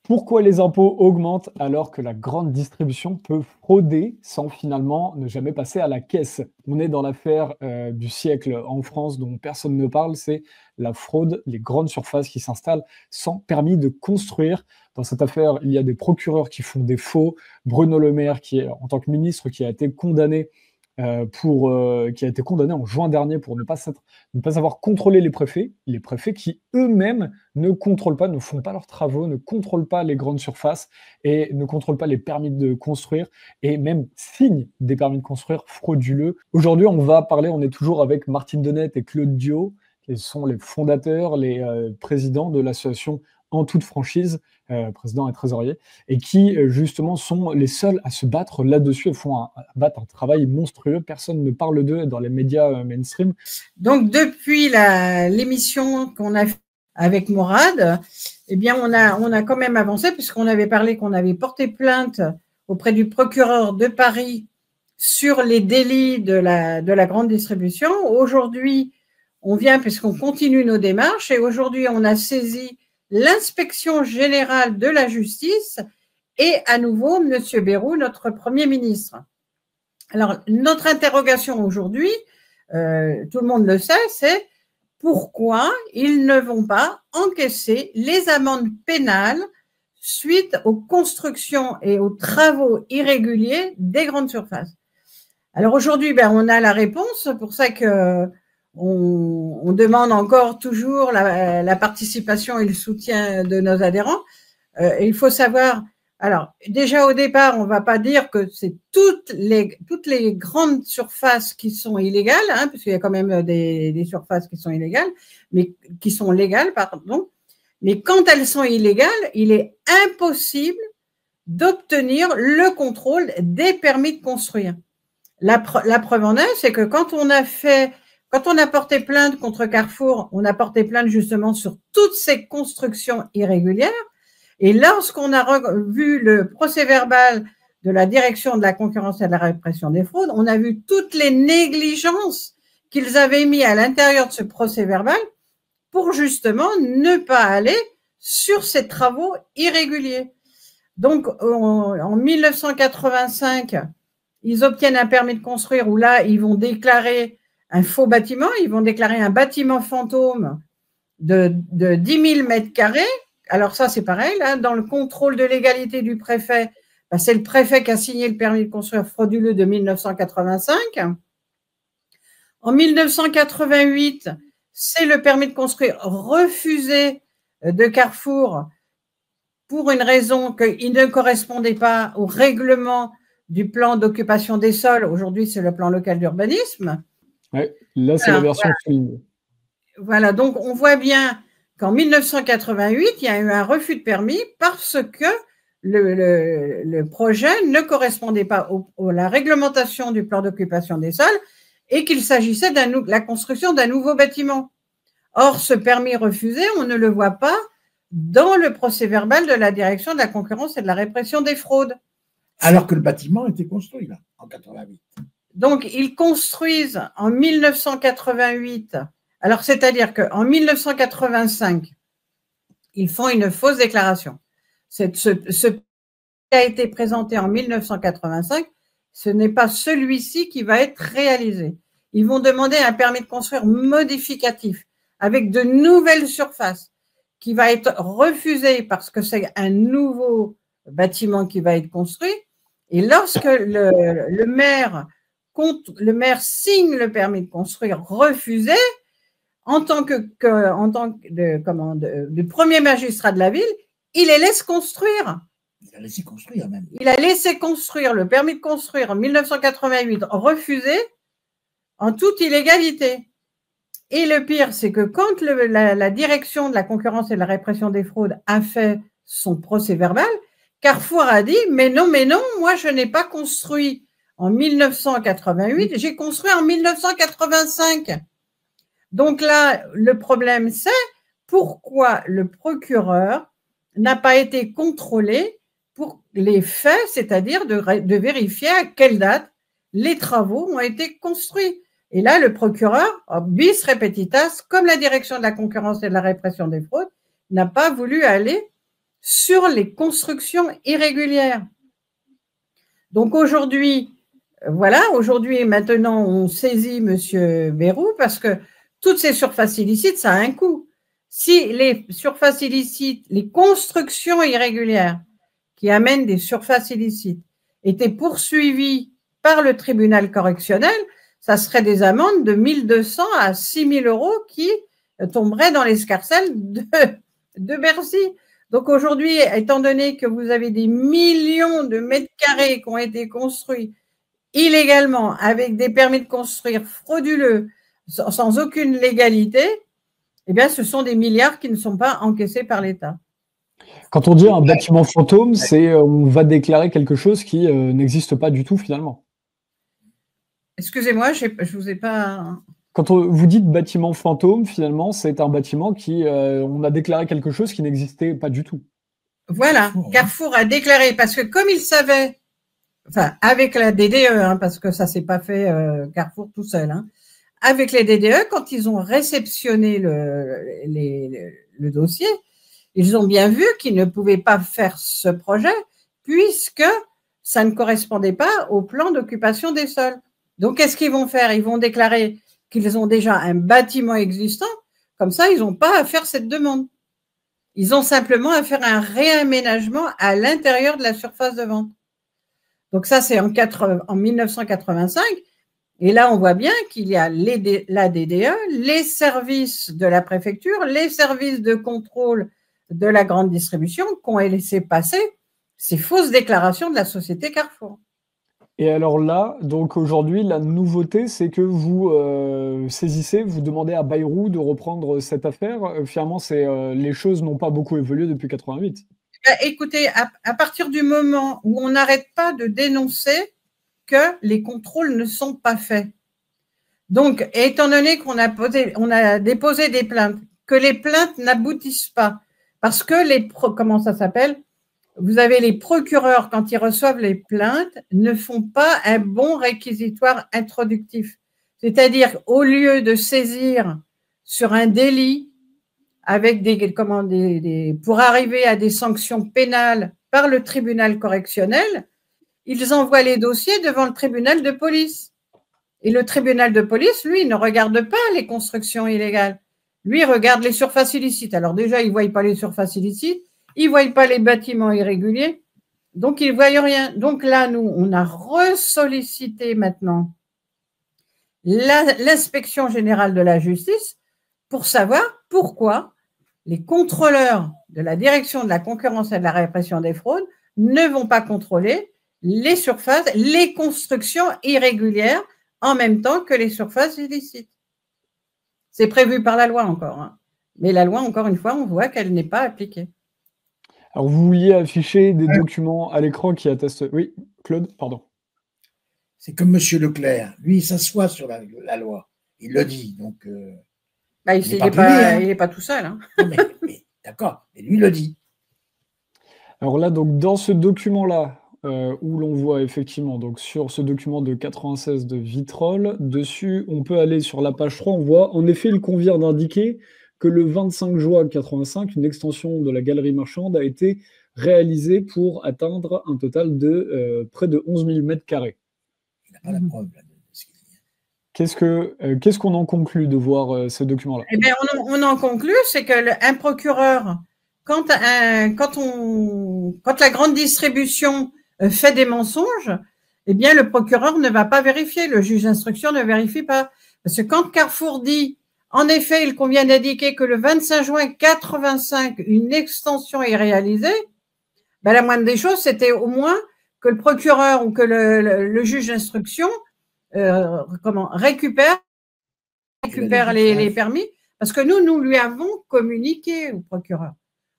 Pourquoi les impôts augmentent alors que la grande distribution peut frauder sans finalement ne jamais passer à la caisse? On est dans l'affaire du siècle en France dont personne ne parle, c'est la fraude, les grandes surfaces qui s'installent sans permis de construire. Dans cette affaire, il y a des procureurs qui font des faux. Bruno Le Maire, qui est en tant que ministre, qui a été condamné en juin dernier pour ne pas avoir contrôlé les préfets qui eux-mêmes ne contrôlent pas, ne font pas leurs travaux, ne contrôlent pas les grandes surfaces et ne contrôlent pas les permis de construire et même signent des permis de construire frauduleux. Aujourd'hui, on est toujours avec Martine Denette et Claude Diot, qui sont les fondateurs, les présidents de l'association En toute franchise, président et trésorier, et qui justement sont les seuls à se battre là-dessus et battre un travail monstrueux. Personne ne parle d'eux dans les médias mainstream. Donc depuis l'émission qu'on a fait avec Morad, eh bien on a quand même avancé puisqu'on avait parlé qu'on avait porté plainte auprès du procureur de Paris sur les délits de la grande distribution. Aujourd'hui, on vient puisqu'on continue nos démarches et aujourd'hui on a saisi l'inspection générale de la justice et à nouveau M. Bayrou, notre Premier ministre. Alors, notre interrogation aujourd'hui, tout le monde le sait, c'est pourquoi ils ne vont pas encaisser les amendes pénales suite aux constructions et aux travaux irréguliers des grandes surfaces. Alors aujourd'hui, on a la réponse, c'est pour ça que on demande encore toujours la participation et le soutien de nos adhérents. Il faut savoir, alors déjà au départ, on ne va pas dire que c'est toutes les grandes surfaces qui sont illégales, hein, parce qu'il y a quand même des surfaces qui sont illégales, mais qui sont légales, pardon. Mais quand elles sont illégales, il est impossible d'obtenir le contrôle des permis de construire. La preuve en est, c'est que quand on a porté plainte contre Carrefour, on a porté plainte justement sur toutes ces constructions irrégulières. Et lorsqu'on a vu le procès-verbal de la direction de la concurrence et de la répression des fraudes, on a vu toutes les négligences qu'ils avaient mis à l'intérieur de ce procès-verbal pour justement ne pas aller sur ces travaux irréguliers. Donc, en 1985, ils obtiennent un permis de construire où là, ils vont déclarer un faux bâtiment, ils vont déclarer un bâtiment fantôme de 10 000 mètres carrés. Alors ça, c'est pareil, là, dans le contrôle de légalité du préfet, c'est le préfet qui a signé le permis de construire frauduleux de 1985. En 1988, c'est le permis de construire refusé de Carrefour pour une raison qu'il ne correspondait pas au règlement du plan d'occupation des sols. Aujourd'hui, c'est le plan local d'urbanisme. Ouais, là, c'est la version soulignée. Voilà, donc on voit bien qu'en 1988, il y a eu un refus de permis parce que le projet ne correspondait pas à la réglementation du plan d'occupation des sols et qu'il s'agissait de la construction d'un nouveau bâtiment. Or, ce permis refusé, on ne le voit pas dans le procès-verbal de la direction de la concurrence et de la répression des fraudes. Alors que le bâtiment était construit, là, en 88. Donc, ils construisent en 1988. Alors, c'est-à-dire qu'en 1985, ils font une fausse déclaration. Ce qui a été présenté en 1985, ce n'est pas celui-ci qui va être réalisé. Ils vont demander un permis de construire modificatif avec de nouvelles surfaces qui va être refusé parce que c'est un nouveau bâtiment qui va être construit. Et lorsque le maire signe le permis de construire refusé, en tant que premier magistrat de la ville, il les laisse construire. Il a laissé construire même. Il a laissé construire le permis de construire en 1988, refusé en toute illégalité. Et le pire, c'est que quand la direction de la concurrence et de la répression des fraudes a fait son procès verbal, Carrefour a dit « mais non, moi je n'ai pas construit en 1988, j'ai construit en 1985 ». Donc là, le problème, c'est pourquoi le procureur n'a pas été contrôlé pour les faits, c'est-à-dire de vérifier à quelle date les travaux ont été construits. Et là, le procureur, bis repetitas, comme la direction de la concurrence et de la répression des fraudes, n'a pas voulu aller sur les constructions irrégulières. Donc aujourd'hui, voilà, aujourd'hui et maintenant, on saisit M. Bayrou parce que toutes ces surfaces illicites, ça a un coût. Si les surfaces illicites, les constructions irrégulières qui amènent des surfaces illicites étaient poursuivies par le tribunal correctionnel, ça serait des amendes de 1 200 à 6 000 euros qui tomberaient dans l'escarcelle de Bercy. Donc aujourd'hui, étant donné que vous avez des millions de mètres carrés qui ont été construits illégalement, avec des permis de construire frauduleux, sans aucune légalité, eh bien, ce sont des milliards qui ne sont pas encaissés par l'État. Quand on dit un bâtiment fantôme, c'est on va déclarer quelque chose qui n'existe pas du tout finalement. Excusez-moi, je ne vous ai pas... Quand vous dites bâtiment fantôme, finalement, c'est un bâtiment qui, on a déclaré quelque chose qui n'existait pas du tout. Voilà, Carrefour a déclaré, parce que comme il savait, enfin, avec la DDE, hein, parce que ça ne s'est pas fait Carrefour tout seul, hein, avec les DDE, quand ils ont réceptionné le dossier, ils ont bien vu qu'ils ne pouvaient pas faire ce projet puisque ça ne correspondait pas au plan d'occupation des sols. Donc, qu'est-ce qu'ils vont faire? Ils vont déclarer qu'ils ont déjà un bâtiment existant. Comme ça, ils n'ont pas à faire cette demande. Ils ont simplement à faire un réaménagement à l'intérieur de la surface de vente. Donc, ça, c'est en 1985. Et là, on voit bien qu'il y a la DDE, les services de la préfecture, les services de contrôle de la grande distribution qui ont laissé passer ces fausses déclarations de la société Carrefour. Et alors là, donc aujourd'hui, la nouveauté, c'est que vous saisissez, vous demandez à Bayrou de reprendre cette affaire. Finalement, les choses n'ont pas beaucoup évolué depuis 88. Écoutez, à partir du moment où on n'arrête pas de dénoncer que les contrôles ne sont pas faits. Donc, étant donné qu'on a déposé des plaintes, que les plaintes n'aboutissent pas, parce que comment ça s'appelle? Vous avez les procureurs, quand ils reçoivent les plaintes, ne font pas un bon réquisitoire introductif. C'est-à-dire, au lieu de saisir sur un délit avec pour arriver à des sanctions pénales par le tribunal correctionnel, ils envoient les dossiers devant le tribunal de police. Et le tribunal de police, lui, ne regarde pas les constructions illégales. Lui, il regarde les surfaces illicites. Alors déjà, il ne voit pas les surfaces illicites, il ne voit pas les bâtiments irréguliers, donc il ne voit rien. Donc là, nous, on a ressollicité maintenant l'inspection générale de la justice pour savoir pourquoi les contrôleurs de la direction de la concurrence et de la répression des fraudes ne vont pas contrôler les surfaces, les constructions irrégulières en même temps que les surfaces illicites. C'est prévu par la loi encore, hein. Mais la loi, encore une fois, on voit qu'elle n'est pas appliquée. Alors, vous vouliez afficher des documents à l'écran qui attestent… Oui, Claude, pardon. C'est comme M. Leclerc. Lui, il s'assoit sur la loi. Il le dit. Donc, il n'est pas tout seul. Hein. Non, mais d'accord, mais lui le dit. Alors là, donc, dans ce document-là, où l'on voit effectivement, donc sur ce document de 96 de Vitrolles, dessus, on peut aller sur la page 3, on voit, en effet, il convient d'indiquer que le 25 juin 85, une extension de la galerie marchande a été réalisée pour atteindre un total de près de 11 000 mètres carrés. Il n'a pas la preuve là, de ce qu'il dit. Qu'est-ce qu'on en conclut de voir ce document-là? Eh bien, on en conclut, c'est qu'un procureur, quand la grande distribution fait des mensonges, eh bien, le procureur ne va pas vérifier, le juge d'instruction ne vérifie pas. Parce que quand Carrefour dit, en effet, il convient d'indiquer que le 25 juin 85, une extension est réalisée, ben, la moindre des choses, c'était au moins que le procureur ou que le juge d'instruction récupère les permis, parce que nous lui avons communiqué au procureur.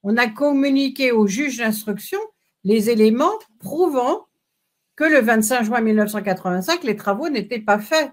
On a communiqué au juge d'instruction les éléments prouvant que le 25 juin 1985, les travaux n'étaient pas faits.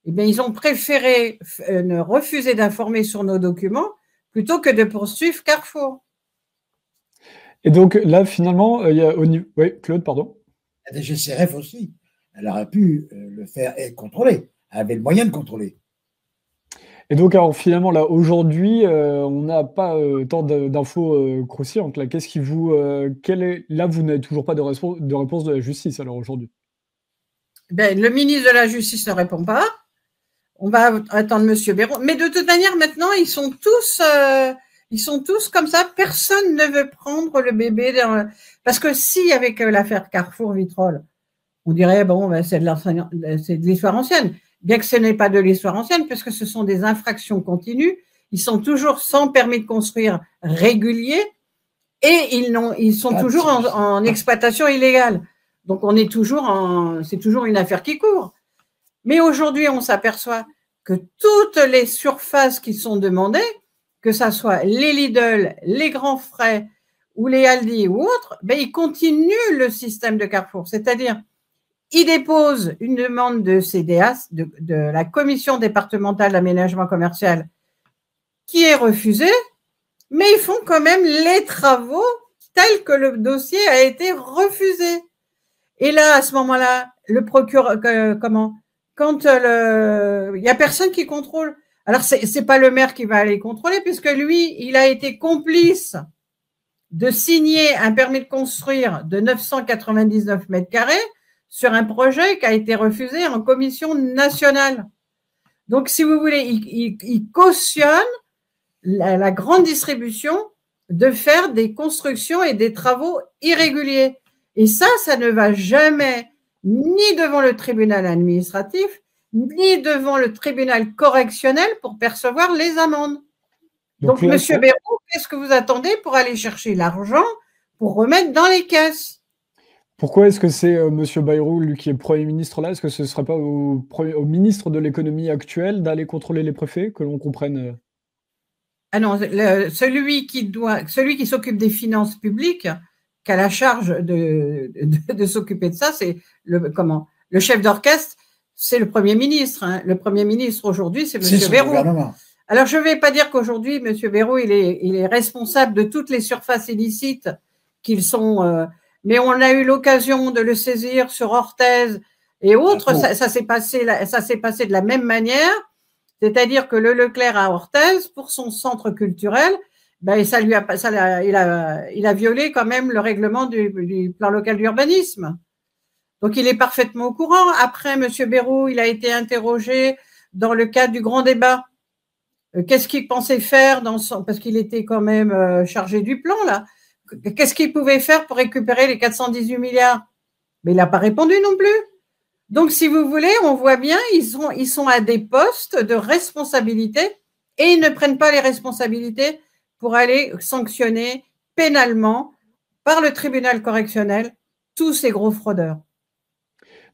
Eh bien, ils ont préféré refuser d'informer sur nos documents plutôt que de poursuivre Carrefour. Et donc là, finalement, il y a… Oui, Claude, pardon. La DGCRF aussi. Elle aurait pu le faire et contrôler. Elle avait le moyen de contrôler. Et donc, alors, finalement, là, aujourd'hui, on n'a pas tant d'infos croustillantes. Là, qu'est-ce qui vous, là, vous n'avez toujours pas de réponse de la justice, alors aujourd'hui? Ben, le ministre de la Justice ne répond pas. On va attendre Monsieur Béraud. Mais de toute manière, maintenant, ils sont tous comme ça. Personne ne veut prendre le bébé parce que si, avec l'affaire Carrefour-Vitrolles, on dirait, bon, ben, c'est de l'histoire ancienne. Bien que ce n'est pas de l'histoire ancienne, puisque ce sont des infractions continues. Ils sont toujours sans permis de construire régulier et ils sont toujours en exploitation illégale. Donc, c'est toujours une affaire qui court. Mais aujourd'hui, on s'aperçoit que toutes les surfaces qui sont demandées, que ça soit les Lidl, les Grands Frais ou les Aldi ou autres, ben, ils continuent le système de Carrefour. C'est-à-dire, ils déposent une demande de CDA, de la Commission départementale d'aménagement commercial, qui est refusée, mais ils font quand même les travaux tels que le dossier a été refusé. Et là, à ce moment-là, le procureur, quand il y a personne qui contrôle. Alors, c'est pas le maire qui va aller contrôler, puisque lui, il a été complice de signer un permis de construire de 999 mètres carrés sur un projet qui a été refusé en commission nationale. Donc, si vous voulez, il cautionne la grande distribution de faire des constructions et des travaux irréguliers. Et ça ne va jamais ni devant le tribunal administratif, ni devant le tribunal correctionnel pour percevoir les amendes. Donc Monsieur Béraud, qu'est-ce que vous attendez pour aller chercher l'argent pour remettre dans les caisses? Pourquoi est-ce que c'est Monsieur Bayrou, lui qui est Premier ministre là? Est-ce que ce ne serait pas au ministre de l'économie actuel d'aller contrôler les préfets, que l'on comprenne? Ah non, celui qui s'occupe des finances publiques, qui a la charge de s'occuper de ça, c'est le chef d'orchestre, c'est le Premier ministre. Hein. Le Premier ministre aujourd'hui, c'est Monsieur Béraud. Alors, je ne vais pas dire qu'aujourd'hui, Monsieur Béraud, il est responsable de toutes les surfaces illicites qu'ils sont. Mais on a eu l'occasion de le saisir sur Orthez et autres. Ça s'est passé de la même manière. C'est-à-dire que le Leclerc à Orthez, pour son centre culturel, ben, il a violé quand même le règlement du plan local d'urbanisme. Donc, il est parfaitement au courant. Après, M. Béraud, il a été interrogé dans le cadre du grand débat. Qu'est-ce qu'il pensait faire parce qu'il était quand même chargé du plan, là. Qu'est-ce qu'il pouvait faire pour récupérer les 418 milliards? Mais il n'a pas répondu non plus. Donc, si vous voulez, on voit bien, ils sont à des postes de responsabilité et ils ne prennent pas les responsabilités pour aller sanctionner pénalement par le tribunal correctionnel tous ces gros fraudeurs.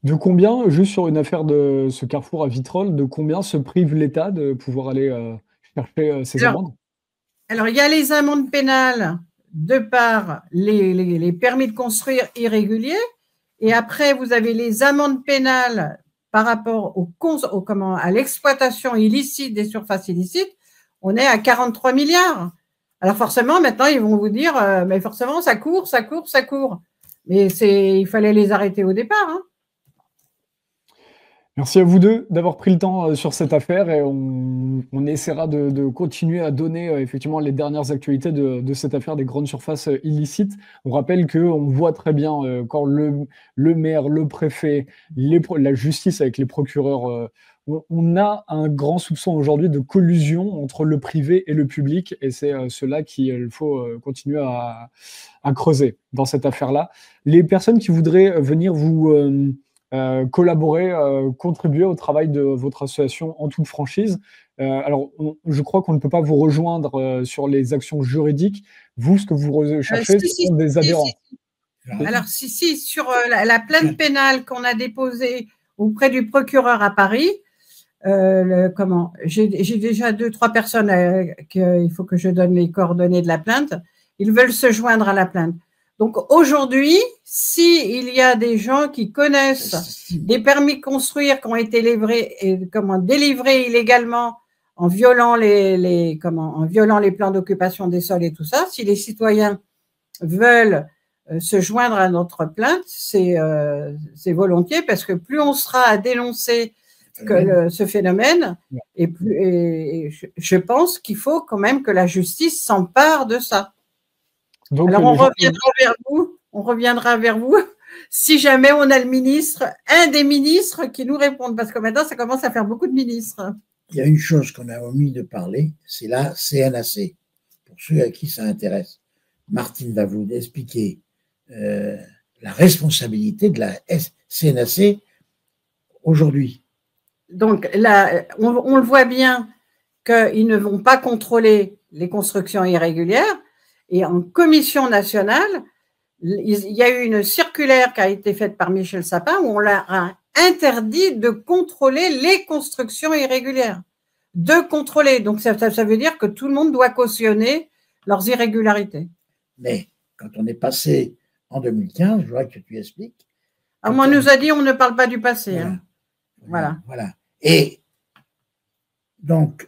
De combien, juste sur une affaire de ce Carrefour à Vitrolles, de combien se prive l'État de pouvoir aller chercher ces amendes? Alors, il y a les amendes pénales de par les permis de construire irréguliers. Et après, vous avez les amendes pénales par rapport à l'exploitation illicite des surfaces illicites. On est à 43 milliards. Alors forcément, maintenant, ils vont vous dire, mais forcément, ça court. Mais il fallait les arrêter au départ. Hein. Merci à vous deux d'avoir pris le temps sur cette affaire et on essaiera de continuer à donner effectivement les dernières actualités de cette affaire des grandes surfaces illicites. On rappelle qu'on voit très bien quand le maire, le préfet, la justice avec les procureurs, on a un grand soupçon aujourd'hui de collusion entre le privé et le public et c'est cela qu'il faut continuer à creuser dans cette affaire-là. Les personnes qui voudraient venir vous collaborer, contribuer au travail de votre association en toute franchise. Alors, je crois qu'on ne peut pas vous rejoindre sur les actions juridiques. Vous, ce que vous recherchez, ce sont des adhérents. Alors, sur la plainte pénale qu'on a déposée auprès du procureur à Paris, j'ai déjà 2-3 personnes qu'il faut que je donne les coordonnées de la plainte. Ils veulent se joindre à la plainte. Donc aujourd'hui, s'il y a des gens qui connaissent des permis de construire qui ont été délivrés illégalement en violant les plans d'occupation des sols et tout ça, si les citoyens veulent se joindre à notre plainte, c'est volontiers parce que plus on sera à dénoncer ce phénomène. Et je pense qu'il faut quand même que la justice s'empare de ça. Donc, alors, on reviendra vers vous si jamais on a un des ministres qui nous répondent, parce que maintenant, ça commence à faire beaucoup de ministres. Il y a une chose qu'on a omis de parler, c'est la CNAC. Pour ceux à qui ça intéresse, Martine va vous expliquer la responsabilité de la CNAC aujourd'hui. Donc là, on le voit bien qu'ils ne vont pas contrôler les constructions irrégulières. Et en commission nationale, il y a eu une circulaire qui a été faite par Michel Sapin où on l'a interdit de contrôler les constructions irrégulières. De contrôler. Donc, ça veut dire que tout le monde doit cautionner leurs irrégularités. Mais quand on est passé en 2015, je voudrais que tu expliques. Alors, on nous a dit on ne parle pas du passé. Voilà. Hein. Voilà. Voilà. Et donc,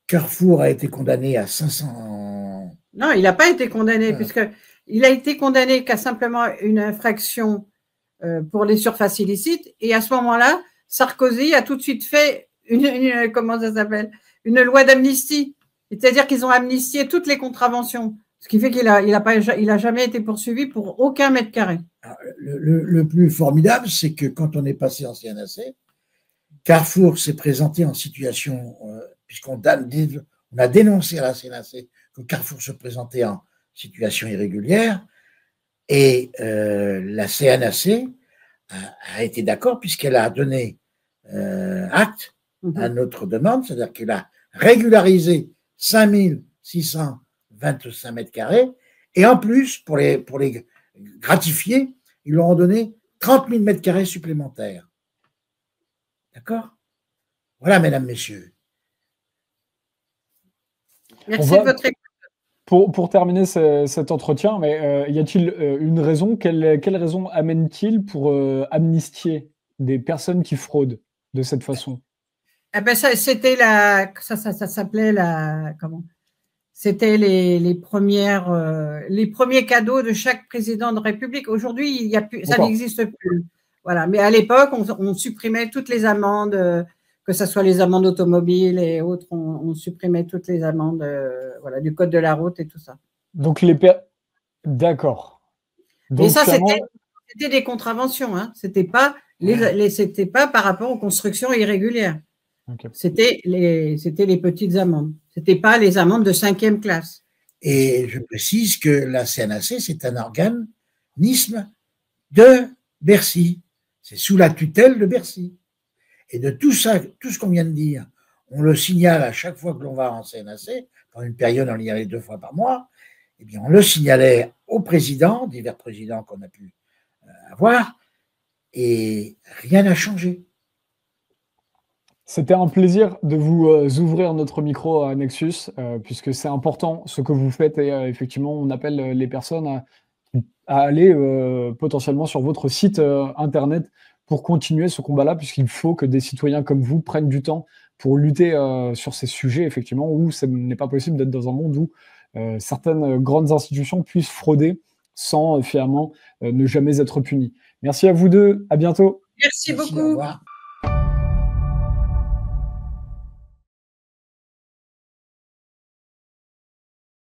Carrefour a été condamné à 500… Non, il n'a pas été condamné, puisqu'il a été condamné qu'à simplement une infraction pour les surfaces illicites. Et à ce moment-là, Sarkozy a tout de suite fait comment ça s'appelle, une loi d'amnistie. C'est-à-dire qu'ils ont amnistié toutes les contraventions. Ce qui fait qu'il a jamais été poursuivi pour aucun mètre carré. Le plus formidable, c'est que quand on est passé en CNAC, Carrefour s'est présenté en situation, puisqu'on a dénoncé à la CNAC que Carrefour se présentait en situation irrégulière, et la CNAC a été d'accord puisqu'elle a donné acte à notre demande, c'est-à-dire qu'elle a régularisé 5625 mètres carrés, et en plus, pour les gratifier, ils leur ont donné 30 000 mètres carrés supplémentaires. D'accord? Voilà, mesdames, messieurs. Merci de votre écoute. Pour terminer cet entretien, mais y a-t-il une raison? Quelle raison amène-t-il pour amnistier des personnes qui fraudent de cette façon? Ah ben c'était ça s'appelait comment? C'était les premiers cadeaux de chaque président de République. Aujourd'hui, ça n'existe plus. Voilà. Mais à l'époque, on supprimait toutes les amendes, que ce soit les amendes automobiles et autres, on supprimait toutes les amendes du code de la route et tout ça. Donc d'accord. Et ça, c'était des contraventions. Hein. C'était pas c'était pas par rapport aux constructions irrégulières. Okay. C'était les petites amendes. C'était pas les amendes de 5e classe. Et je précise que la CNAC, c'est un organisme de Bercy. C'est sous la tutelle de Bercy. Et de tout ça, tout ce qu'on vient de dire, on le signale à chaque fois que l'on va en CNAC. Pendant une période, on y allait 2 fois par mois. Eh bien, on le signalait au président, divers présidents qu'on a pu avoir, et rien n'a changé. C'était un plaisir de vous ouvrir notre micro à Nexus, puisque c'est important ce que vous faites, et effectivement, on appelle les personnes à aller potentiellement sur votre site internet pour continuer ce combat-là, puisqu'il faut que des citoyens comme vous prennent du temps pour lutter sur ces sujets, effectivement, où ce n'est pas possible d'être dans un monde où certaines grandes institutions puissent frauder sans finalement ne jamais être punies. Merci à vous deux, à bientôt. Merci beaucoup. Au revoir.